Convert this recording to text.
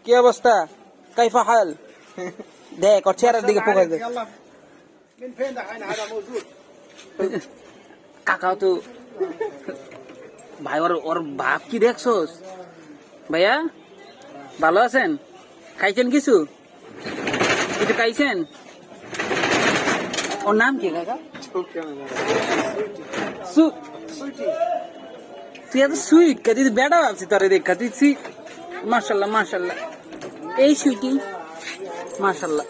কি অবস্থা? কাইফা হাল? দেখ ওর চেহারার দিকে ফোকাস দে। কাকাও তো ভাই, ওর ভাব কি দেখছোস? ভাইয়া ভালো আছেন? খাইছেন কিছু? কিছু খাইছেন? ওর নাম কি কাকা? তুই এত সুইট কা? তুই বেড়া ভাবছি তোরে দেখা। তুই সুইট। মাশাল্লাহ মাশাল্লাহ। এই সুইটি মাশাল্লাহ।